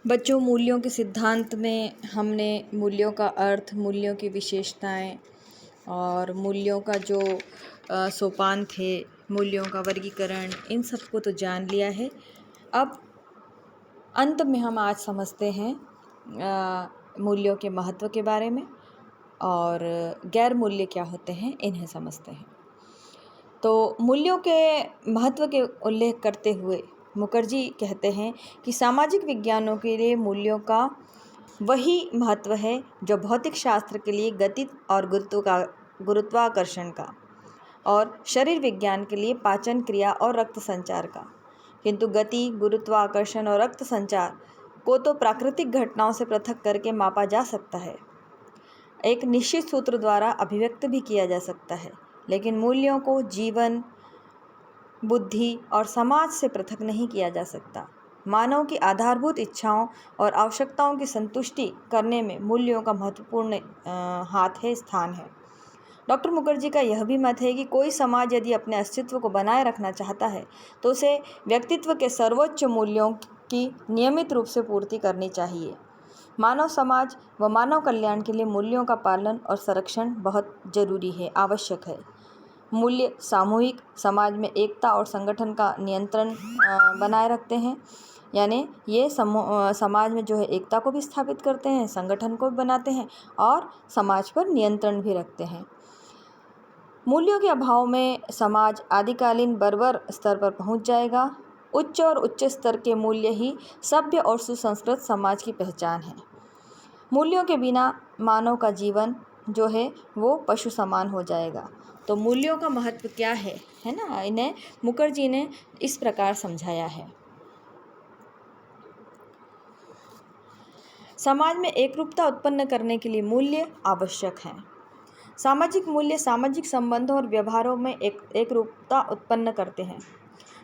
बच्चों, मूल्यों के सिद्धांत में हमने मूल्यों का अर्थ, मूल्यों की विशेषताएं और मूल्यों का जो सोपान थे, मूल्यों का वर्गीकरण, इन सबको तो जान लिया है। अब अंत में हम आज समझते हैं मूल्यों के महत्व के बारे में और गैर मूल्य क्या होते हैं, इन्हें समझते हैं। तो मूल्यों के महत्व के उल्लेख करते हुए मुखर्जी कहते हैं कि सामाजिक विज्ञानों के लिए मूल्यों का वही महत्व है जो भौतिक शास्त्र के लिए गति और गुरुत्वाकर्षण का, और शरीर विज्ञान के लिए पाचन क्रिया और रक्त संचार का। किंतु गति, गुरुत्वाकर्षण और रक्त संचार को तो प्राकृतिक घटनाओं से पृथक करके मापा जा सकता है, एक निश्चित सूत्र द्वारा अभिव्यक्त भी किया जा सकता है, लेकिन मूल्यों को जीवन, बुद्धि और समाज से पृथक नहीं किया जा सकता। मानव की आधारभूत इच्छाओं और आवश्यकताओं की संतुष्टि करने में मूल्यों का महत्वपूर्ण स्थान है। डॉक्टर मुखर्जी का यह भी मत है कि कोई समाज यदि अपने अस्तित्व को बनाए रखना चाहता है तो उसे व्यक्तित्व के सर्वोच्च मूल्यों की नियमित रूप से पूर्ति करनी चाहिए। मानव समाज व मानव कल्याण के लिए मूल्यों का पालन और संरक्षण बहुत जरूरी है, आवश्यक है। मूल्य सामूहिक समाज में एकता और संगठन का नियंत्रण बनाए रखते हैं, यानी ये समाज में जो है एकता को भी स्थापित करते हैं, संगठन को भी बनाते हैं और समाज पर नियंत्रण भी रखते हैं। मूल्यों के अभाव में समाज आदिकालीन बर्बर स्तर पर पहुंच जाएगा। उच्च और उच्च स्तर के मूल्य ही सभ्य और सुसंस्कृत समाज की पहचान है। मूल्यों के बिना मानव का जीवन जो है वो पशु समान हो जाएगा। तो मूल्यों का महत्व क्या है ना, इन्हें मुखर्जी ने इस प्रकार समझाया है। समाज में एकरूपता उत्पन्न करने के लिए मूल्य आवश्यक हैं। सामाजिक मूल्य सामाजिक संबंधों और व्यवहारों में एकरूपता उत्पन्न करते हैं।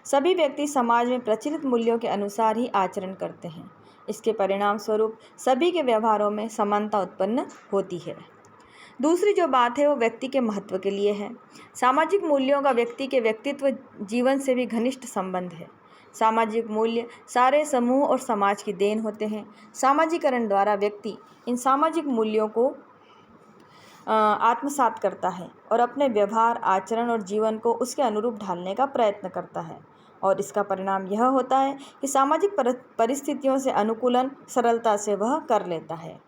सभी व्यक्ति समाज में प्रचलित मूल्यों के अनुसार ही आचरण करते हैं। इसके परिणाम स्वरूप सभी के व्यवहारों में समानता उत्पन्न होती है। दूसरी जो बात है वो व्यक्ति के महत्व के लिए है। सामाजिक मूल्यों का व्यक्ति के व्यक्तित्व जीवन से भी घनिष्ठ संबंध है। सामाजिक मूल्य सारे समूह और समाज की देन होते हैं। सामाजिकरण द्वारा व्यक्ति इन सामाजिक मूल्यों को आत्मसात करता है और अपने व्यवहार, आचरण और जीवन को उसके अनुरूप ढालने का प्रयत्न करता है, और इसका परिणाम यह होता है कि सामाजिक परिस्थितियों से अनुकूलन सरलता से वह कर लेता है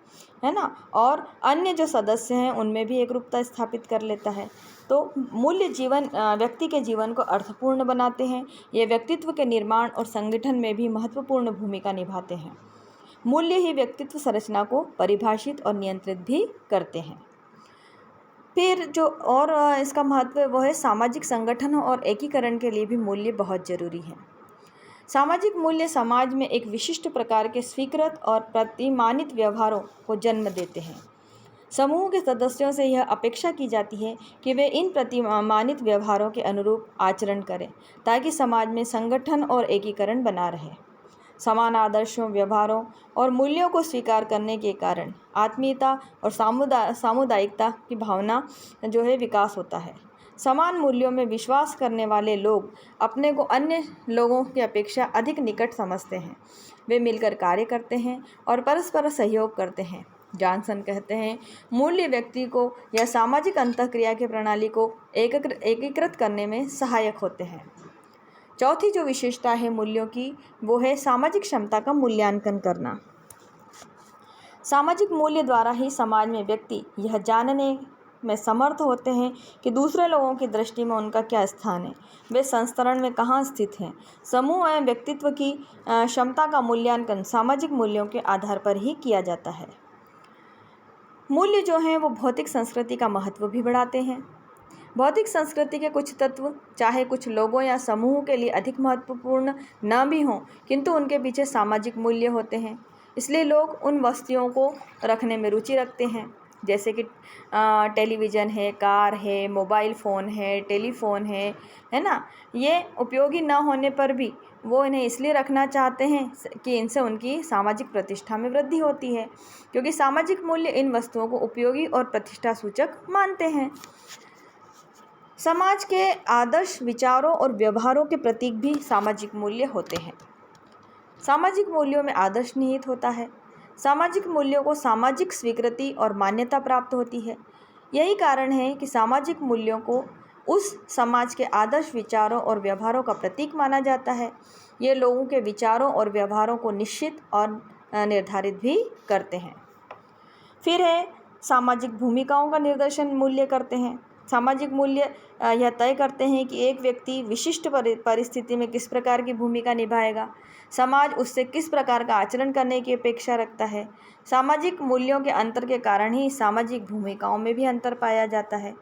ना, और अन्य जो सदस्य हैं उनमें भी एकरूपता स्थापित कर लेता है। तो मूल्य व्यक्ति के जीवन को अर्थपूर्ण बनाते हैं। ये व्यक्तित्व के निर्माण और संगठन में भी महत्वपूर्ण भूमिका निभाते हैं। मूल्य ही व्यक्तित्व संरचना को परिभाषित और नियंत्रित भी करते हैं। फिर जो और इसका महत्व है वो है सामाजिक संगठन और एकीकरण के लिए भी मूल्य बहुत जरूरी है। सामाजिक मूल्य समाज में एक विशिष्ट प्रकार के स्वीकृत और प्रतिमानित व्यवहारों को जन्म देते हैं। समूह के सदस्यों से यह अपेक्षा की जाती है कि वे इन प्रतिमानित व्यवहारों के अनुरूप आचरण करें ताकि समाज में संगठन और एकीकरण बना रहे। समान आदर्शों, व्यवहारों और मूल्यों को स्वीकार करने के कारण आत्मीयता और सामुदायिकता की भावना जो है विकास होता है। समान मूल्यों में विश्वास करने वाले लोग अपने को अन्य लोगों की अपेक्षा अधिक निकट समझते हैं। वे मिलकर कार्य करते हैं और परस्पर सहयोग करते हैं। जॉनसन कहते हैं, मूल्य व्यक्ति को या सामाजिक अंतःक्रिया की प्रणाली को एकीकृत करने में सहायक होते हैं। चौथी जो विशेषता है मूल्यों की वो है सामाजिक क्षमता का मूल्यांकन करना। सामाजिक मूल्य द्वारा ही समाज में व्यक्ति यह जानने में समर्थ होते हैं कि दूसरे लोगों की दृष्टि में उनका क्या स्थान है, वे संस्तरण में कहाँ स्थित हैं। समूह एवं व्यक्तित्व की क्षमता का मूल्यांकन सामाजिक मूल्यों के आधार पर ही किया जाता है। मूल्य जो हैं वो भौतिक संस्कृति का महत्व भी बढ़ाते हैं। भौतिक संस्कृति के कुछ तत्व चाहे कुछ लोगों या समूह के लिए अधिक महत्वपूर्ण न भी हों, किंतु उनके पीछे सामाजिक मूल्य होते हैं। इसलिए लोग उन वस्तुओं को रखने में रुचि रखते हैं, जैसे कि टेलीविज़न है, कार है, मोबाइल फ़ोन है, टेलीफोन है ना। ये उपयोगी न होने पर भी वो इन्हें इसलिए रखना चाहते हैं कि इनसे उनकी सामाजिक प्रतिष्ठा में वृद्धि होती है, क्योंकि सामाजिक मूल्य इन वस्तुओं को उपयोगी और प्रतिष्ठा सूचक मानते हैं। समाज के आदर्श, विचारों और व्यवहारों के प्रतीक भी सामाजिक मूल्य होते हैं। सामाजिक मूल्यों में आदर्श निहित होता है। सामाजिक मूल्यों को सामाजिक स्वीकृति और मान्यता प्राप्त होती है। यही कारण है कि सामाजिक मूल्यों को उस समाज के आदर्श विचारों और व्यवहारों का प्रतीक माना जाता है। ये लोगों के विचारों और व्यवहारों को निश्चित और निर्धारित भी करते हैं। फिर है सामाजिक भूमिकाओं का निर्देशन मूल्य करते हैं। सामाजिक मूल्य यह तय करते हैं कि एक व्यक्ति विशिष्ट परिस्थिति में किस प्रकार की भूमिका निभाएगा, समाज उससे किस प्रकार का आचरण करने की अपेक्षा रखता है। सामाजिक मूल्यों के अंतर के कारण ही सामाजिक भूमिकाओं में भी अंतर पाया जाता है।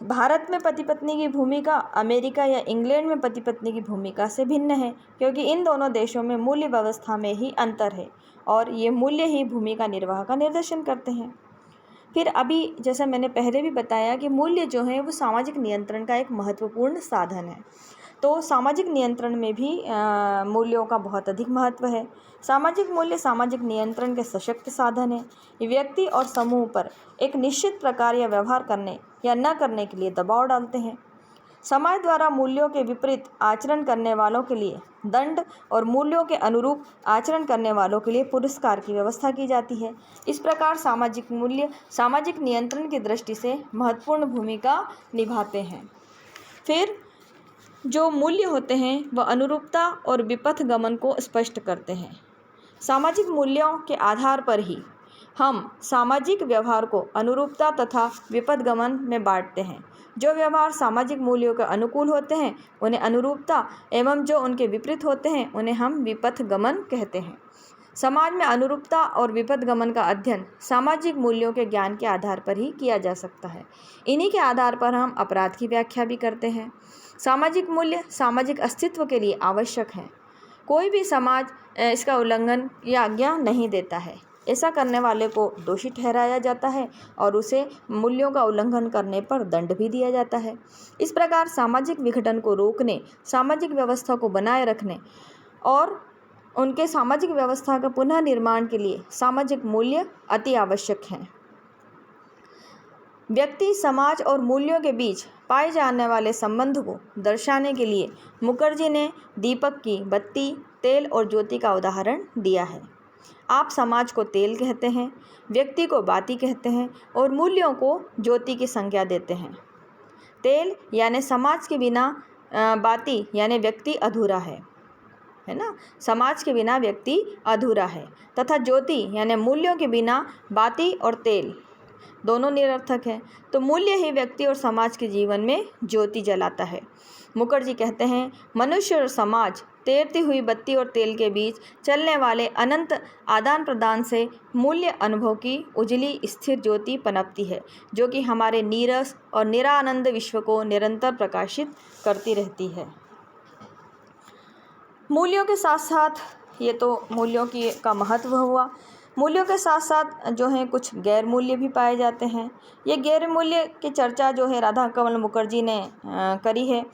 भारत में पति पत्नी की भूमिका अमेरिका या इंग्लैंड में पति पत्नी की भूमिका से भिन्न है, क्योंकि इन दोनों देशों में मूल्य व्यवस्था में ही अंतर है और ये मूल्य ही भूमिका निर्वाह का निर्देशन करते हैं। फिर अभी जैसा मैंने पहले भी बताया कि मूल्य जो है वो सामाजिक नियंत्रण का एक महत्वपूर्ण साधन है। तो सामाजिक नियंत्रण में भी मूल्यों का बहुत अधिक महत्व है। सामाजिक मूल्य सामाजिक नियंत्रण के सशक्त साधन है। ये व्यक्ति और समूह पर एक निश्चित प्रकार या व्यवहार करने या न करने के लिए दबाव डालते हैं। समाज द्वारा मूल्यों के विपरीत आचरण करने वालों के लिए दंड और मूल्यों के अनुरूप आचरण करने वालों के लिए पुरस्कार की व्यवस्था की जाती है। इस प्रकार सामाजिक मूल्य सामाजिक नियंत्रण की दृष्टि से महत्वपूर्ण भूमिका निभाते हैं। फिर जो मूल्य होते हैं वह अनुरूपता और विपथ गमन को स्पष्ट करते हैं। सामाजिक मूल्यों के आधार पर ही हम सामाजिक व्यवहार को अनुरूपता तथा विपथ गमन में बांटते हैं। जो व्यवहार सामाजिक मूल्यों के अनुकूल होते हैं उन्हें अनुरूपता एवं जो उनके विपरीत होते हैं उन्हें हम विपथ गमन कहते हैं। समाज में अनुरूपता और विपथ गमन का अध्ययन सामाजिक मूल्यों के ज्ञान के आधार पर ही किया जा सकता है। इन्हीं के आधार पर हम अपराध की व्याख्या भी करते हैं। सामाजिक मूल्य सामाजिक अस्तित्व के लिए आवश्यक हैं। कोई भी समाज इसका उल्लंघन या आज्ञा नहीं देता है। ऐसा करने वाले को दोषी ठहराया जाता है और उसे मूल्यों का उल्लंघन करने पर दंड भी दिया जाता है। इस प्रकार सामाजिक विघटन को रोकने, सामाजिक व्यवस्था को बनाए रखने और उनके सामाजिक व्यवस्था का पुनः निर्माण के लिए सामाजिक मूल्य अति आवश्यक हैं। व्यक्ति, समाज और मूल्यों के बीच पाए जाने वाले संबंध को दर्शाने के लिए मुखर्जी ने दीपक की बत्ती, तेल और ज्योति का उदाहरण दिया है। आप समाज को तेल कहते हैं, व्यक्ति को बाती कहते हैं और मूल्यों को ज्योति की संज्ञा देते हैं। तेल यानी समाज के बिना बाती यानी व्यक्ति अधूरा है ना। समाज के बिना व्यक्ति अधूरा है तथा ज्योति यानी मूल्यों के बिना बाती और तेल दोनों निरर्थक हैं। तो मूल्य ही व्यक्ति और समाज के जीवन में ज्योति जलाता है। मुखर्जी कहते हैं, मनुष्य और समाज तैरती हुई बत्ती और तेल के बीच चलने वाले अनंत आदान प्रदान से मूल्य अनुभव की उजली स्थिर ज्योति पनपती है, जो कि हमारे नीरस और निरानंद विश्व को निरंतर प्रकाशित करती रहती है। मूल्यों के साथ साथ ये तो मूल्यों का महत्व हुआ। मूल्यों के साथ साथ जो है कुछ गैर मूल्य भी पाए जाते हैं। ये गैर मूल्य की चर्चा जो है राधा कमल मुखर्जी ने करी है।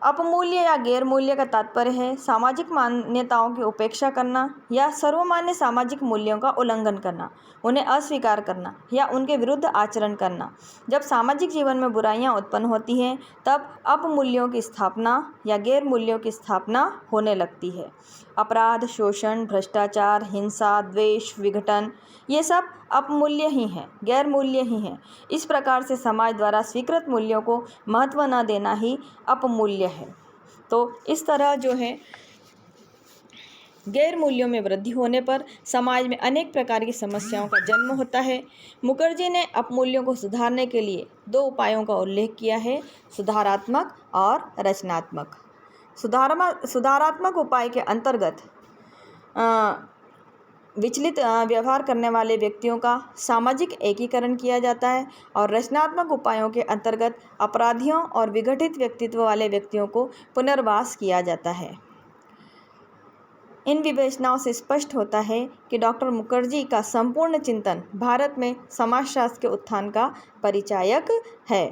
अपमूल्य या गैर मूल्य का तात्पर्य है सामाजिक मान्यताओं की उपेक्षा करना या सर्वमान्य सामाजिक मूल्यों का उल्लंघन करना, उन्हें अस्वीकार करना या उनके विरुद्ध आचरण करना। जब सामाजिक जीवन में बुराइयां उत्पन्न होती हैं तब अपमूल्यों की स्थापना या गैर मूल्यों की स्थापना होने लगती है। अपराध, शोषण, भ्रष्टाचार, हिंसा, द्वेष, विघटन ये सब अपमूल्य ही हैं, गैर मूल्य ही हैं। इस प्रकार से समाज द्वारा स्वीकृत मूल्यों को महत्व न देना ही अपमूल्य है। तो इस तरह जो है गैर मूल्यों में वृद्धि होने पर समाज में अनेक प्रकार की समस्याओं का जन्म होता है। मुखर्जी ने अपमूल्यों को सुधारने के लिए 2 उपायों का उल्लेख किया है, सुधारात्मक और रचनात्मक। सुधारात्मक उपाय के अंतर्गत विचलित व्यवहार करने वाले व्यक्तियों का सामाजिक एकीकरण किया जाता है और रचनात्मक उपायों के अंतर्गत अपराधियों और विघटित व्यक्तित्व वाले व्यक्तियों को पुनर्वास किया जाता है। इन विवेचनाओं से स्पष्ट होता है कि डॉक्टर मुखर्जी का संपूर्ण चिंतन भारत में समाजशास्त्र के उत्थान का परिचायक है।